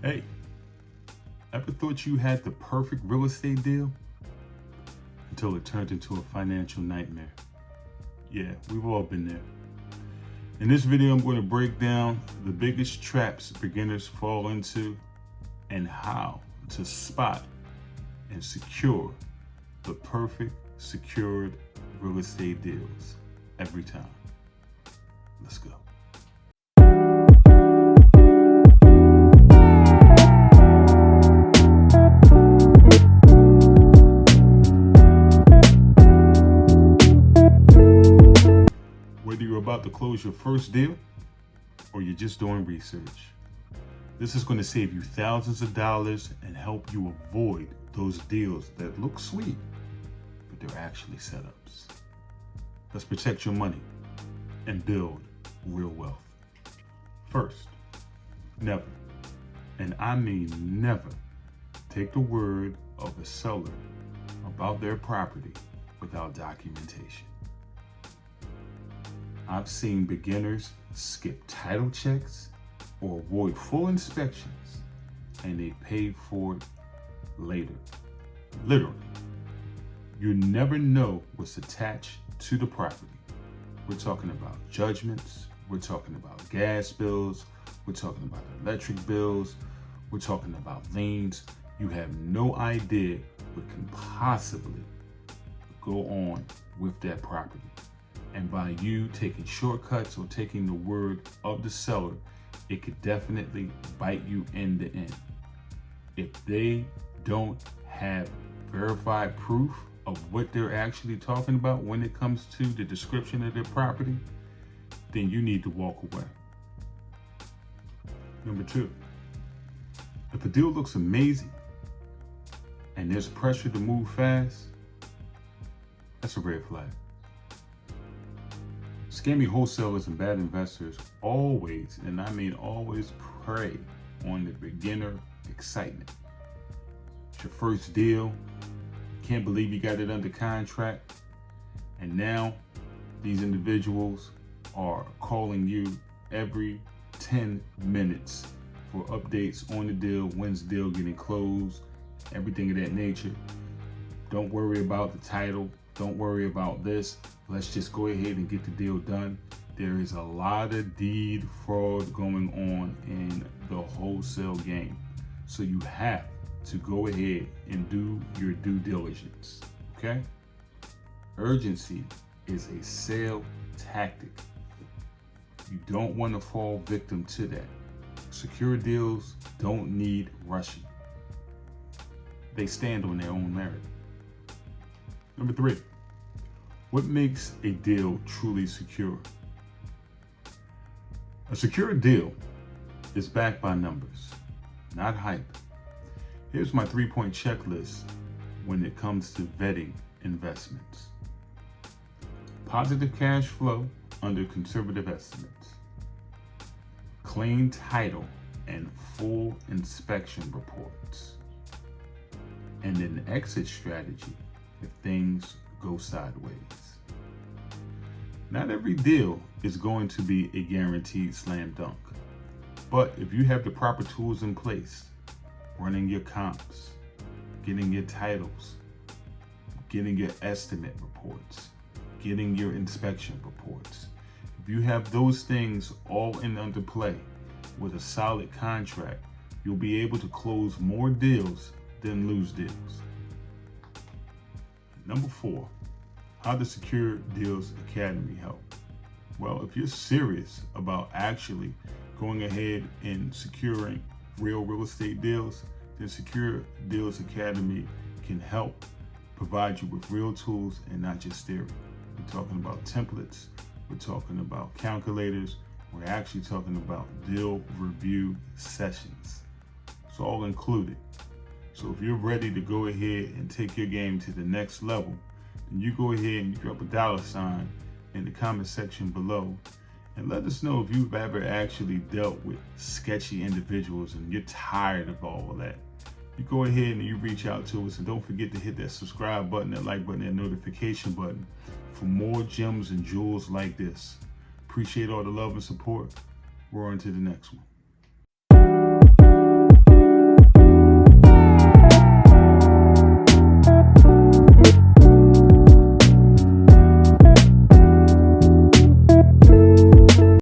Hey, ever thought you had the perfect real estate deal? Until it turned into a financial nightmare. Yeah, we've all been there. In this video, I'm going to break down the biggest traps beginners fall into and how to spot and secure the perfect secured real estate deals every time. Let's go. Whether you're about to close your first deal or you're just doing research, this is going to save you thousands of dollars and help you avoid those deals that look sweet, but they're actually setups. Let's protect your money and build real wealth. First, never, and I mean never, take the word of a seller about their property without documentation. I've seen beginners skip title checks or avoid full inspections, and they pay for it later. Literally, you never know what's attached to the property. We're talking about judgments, we're talking about gas bills, we're talking about electric bills, we're talking about liens. You have no idea what can possibly go on with that property. And by you taking shortcuts or taking the word of the seller, it could definitely bite you in the end. If they don't have verified proof of what they're actually talking about when it comes to the description of their property, then you need to walk away. Number two, if a deal looks amazing and there's pressure to move fast, that's a red flag. Scammy wholesalers and bad investors always, and I mean always, prey on the beginner excitement. It's your first deal, can't believe you got it under contract, and now these individuals are calling you every 10 minutes for updates on the deal, when's the deal getting closed, everything of that nature. Don't worry about the title, don't worry about this. Let's just go ahead and get the deal done. There is a lot of deed fraud going on in the wholesale game. So you have to go ahead and do your due diligence, okay? Urgency is a sale tactic. You don't want to fall victim to that. Secure deals don't need rushing. They stand on their own merit. Number three, what makes a deal truly secure? A secure deal is backed by numbers, not hype. Here's my 3-point checklist when it comes to vetting investments. Positive cash flow under conservative estimates. Clean title and full inspection reports. And an exit strategy if things go sideways. Not every deal is going to be a guaranteed slam dunk, but if you have the proper tools in place, running your comps, getting your titles, getting your estimate reports, getting your inspection reports, if you have those things all under play with a solid contract, you'll be able to close more deals than lose deals. Number four, how the Secure Deals Academy help. Well, if you're serious about actually going ahead and securing real estate deals, then Secure Deals Academy can help provide you with real tools and not just theory. We're talking about templates, we're talking about calculators, we're actually talking about deal review sessions. It's all included. So if you're ready to go ahead and take your game to the next level, then you go ahead and you drop a $ in the comment section below and let us know if you've ever actually dealt with sketchy individuals and you're tired of all of that. You go ahead and you reach out to us, and don't forget to hit that subscribe button, that like button, that notification button for more gems and jewels like this. Appreciate all the love and support. We're on to the next one.